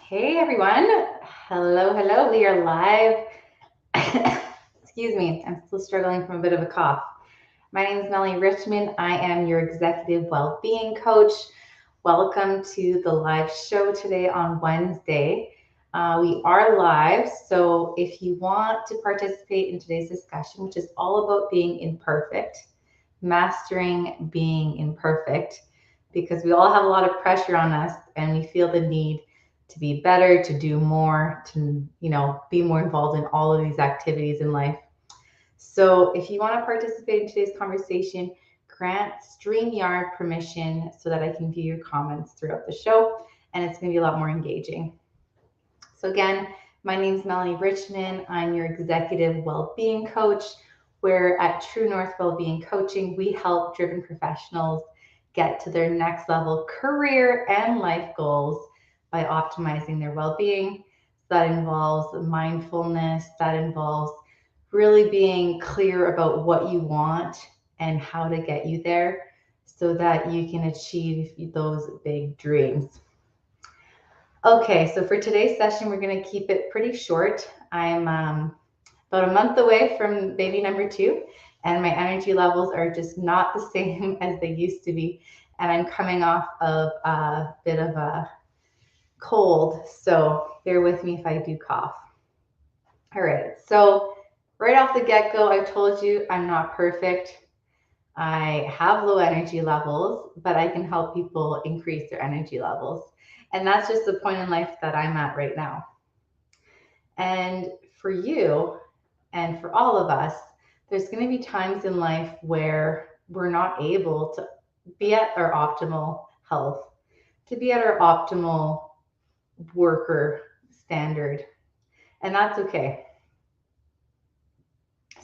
Hey everyone. Hello. We are live. Excuse me, I'm still struggling from a bit of a cough. My name is Melanie Richmond. I am your executive well-being coach. Welcome to the live show today on Wednesday. We are live, so if you want to participate in today's discussion, which is all about being imperfect, mastering being imperfect, because we all have a lot of pressure on us and we feel the need to be better, to do more, to be more involved in all of these activities in life. So if you want to participate in today's conversation, grant StreamYard permission so that I can view your comments throughout the show, and it's going to be a lot more engaging. So again, my name is Melanie Richmond. I'm your executive well-being coach, where at True North Wellbeing Coaching, we help driven professionals get to their next level career and life goals by optimizing their well-being. That involves mindfulness, that involves really being clear about what you want and how to get you there so that you can achieve those big dreams. Okay, so for today's session, we're going to keep it pretty short. I'm about a month away from baby number 2, and my energy levels are just not the same as they used to be. And I'm coming off of a bit of a cold, so bear with me if I do cough. All right, so right off the get-go, I told you I'm not perfect. I have low energy levels, but I can help people increase their energy levels. And that's just the point in life that I'm at right now. And for you and for all of us, there's going to be times in life where we're not able to be at our optimal health, to be at our optimal worker standard. And that's okay.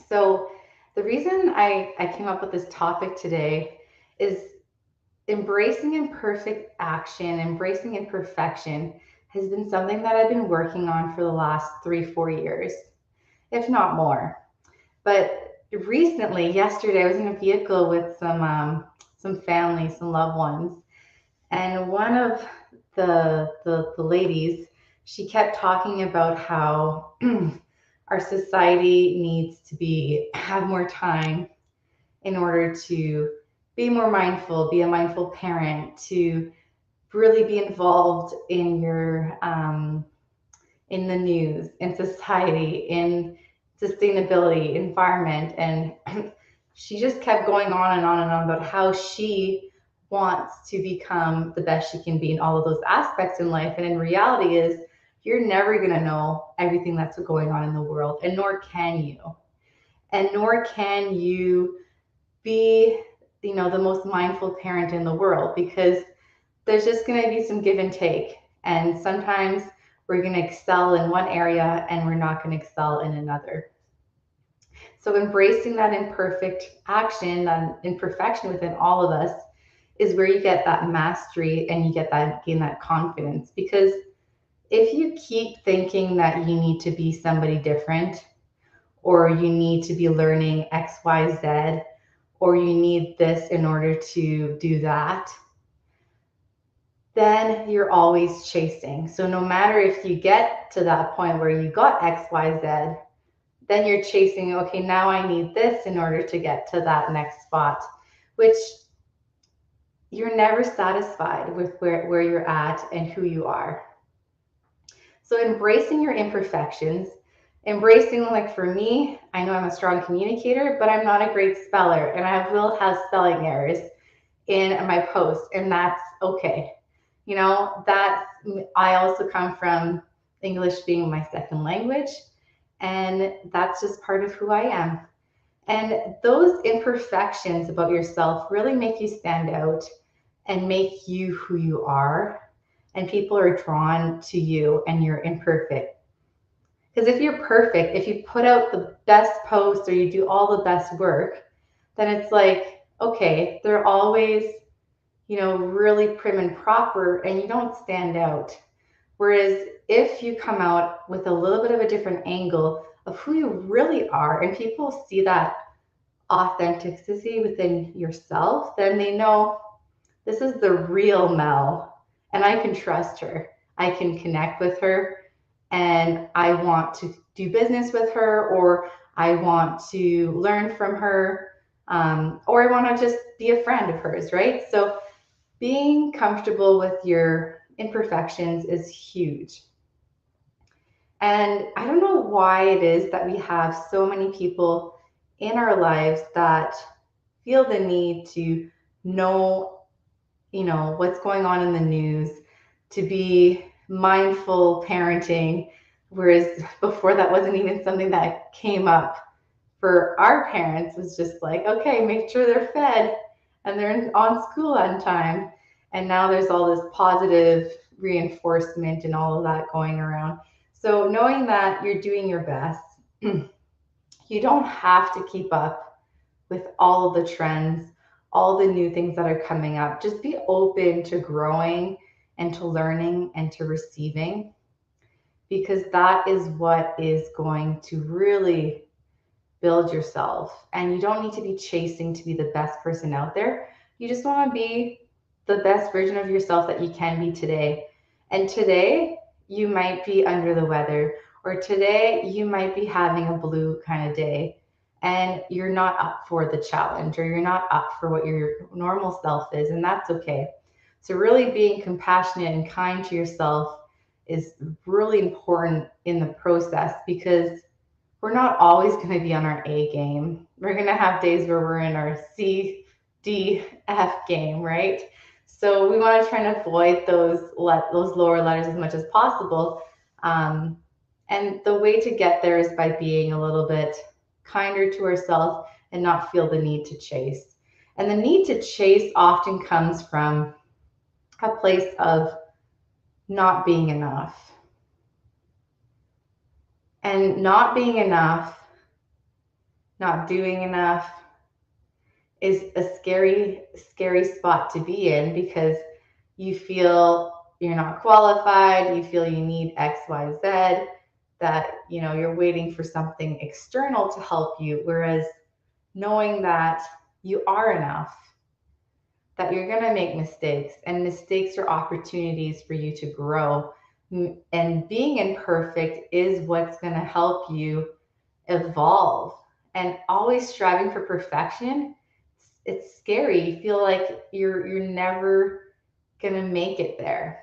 So, the reason I came up with this topic today is embracing imperfect action, embracing imperfection has been something that I've been working on for the last 3-4 years, if not more. But recently, yesterday, I was in a vehicle with some family, some loved ones, and one of the ladies, she kept talking about how our society needs to have more time in order to be more mindful, be a mindful parent, to really be involved in your in the news, in society, in sustainability, environment, and she just kept going on and on and on about how she wants to become the best she can be in all of those aspects in life. And in reality is you're never going to know everything that's going on in the world, and nor can you. And nor can you be, the most mindful parent in the world, because there's just going to be some give and take. And sometimes we're going to excel in one area and we're not going to excel in another. So embracing that imperfect action, that imperfection within all of us is where you get that mastery and you gain that confidence. Because if you keep thinking that you need to be somebody different, or you need to be learning XYZ, or you need this in order to do that, then you're always chasing. So no matter if you get to that point where you got XYZ, then you're chasing, okay, now I need this in order to get to that next spot, which you're never satisfied with where you're at and who you are. So embracing your imperfections, embracing, like for me, I know I'm a strong communicator, but I'm not a great speller, and I will have spelling errors in my posts, and that's okay. That's, I also come from English being my second language, and that's just part of who I am. And those imperfections about yourself really make you stand out and make you who you are. And people are drawn to you, and you're imperfect. Because if you're perfect, if you put out the best posts or you do all the best work, then it's like, okay, they're always, really prim and proper, and you don't stand out. Whereas if you come out with a little bit of a different angle of who you really are, and people see that authenticity within yourself, then they know this is the real Mel, and I can trust her. I can connect with her and I want to do business with her, or I want to learn from her, or I want to just be a friend of hers, right? So being comfortable with your imperfections is huge. And I don't know why it is that we have so many people in our lives that feel the need to know, what's going on in the news, to be mindful parenting, whereas before that wasn't even something that came up for our parents. Was just like, okay, make sure they're fed and they're on school on time. And now there's all this positive reinforcement and all of that going around. So knowing that you're doing your best, you don't have to keep up with all of the trends, all the new things that are coming up. Just be open to growing and to learning and to receiving, because that is what is going to really build yourself. And you don't need to be chasing to be the best person out there. You just want to be the best version of yourself that you can be today. And today, you might be under the weather, or today, you might be having a blue kind of day, and you're not up for the challenge, or you're not up for what your normal self is, and that's okay. So, really being compassionate and kind to yourself is really important in the process, because we're not always going to be on our A game. We're going to have days where we're in our C, D, F game, right? So we want to try and avoid those lower letters as much as possible. And the way to get there is by being a little bit kinder to ourselves and not feel the need to chase. And the need to chase often comes from a place of not being enough. And not being enough, not doing enough, is a scary, scary spot to be in, because you feel you're not qualified, you feel you need X, Y, Z, that you're waiting for something external to help you. Whereas knowing that you are enough, that you're going to make mistakes, and mistakes are opportunities for you to grow. And being imperfect is what's going to help you evolve. And always striving for perfection, it's scary. You feel like you're never gonna make it there.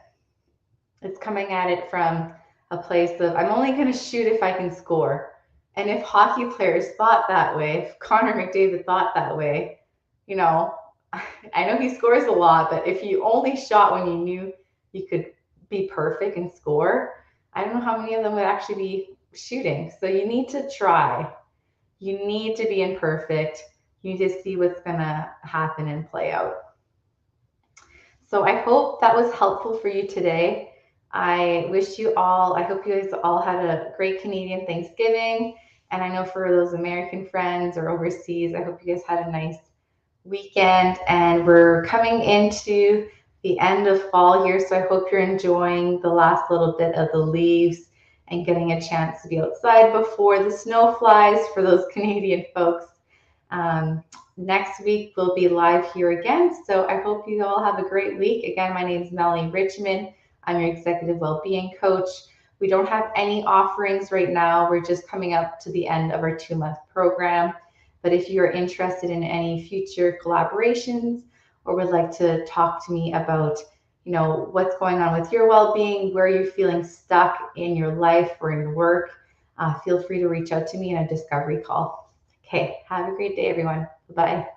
It's coming at it from a place of, I'm only gonna shoot if I can score. And if hockey players thought that way, if Connor McDavid thought that way, you know, I know he scores a lot, but if you only shot when you knew you could be perfect and score, I don't know how many of them would actually be shooting. So you need to try. You need to be imperfect. You need to see what's going to happen and play out. So I hope that was helpful for you today. I hope you guys all had a great Canadian Thanksgiving. And I know for those American friends or overseas, I hope you guys had a nice weekend. And we're coming into the end of fall here. So I hope you're enjoying the last little bit of the leaves and getting a chance to be outside before the snow flies for those Canadian folks. Next week we'll be live here again. So I hope you all have a great week. Again, my name is Melanie Richmond. I'm your executive well-being coach. We don't have any offerings right now. We're just coming up to the end of our 2-month program. But if you're interested in any future collaborations, or would like to talk to me about, what's going on with your well-being, where you're feeling stuck in your life or in your work, feel free to reach out to me in a discovery call. Okay, have a great day, everyone. Bye-bye.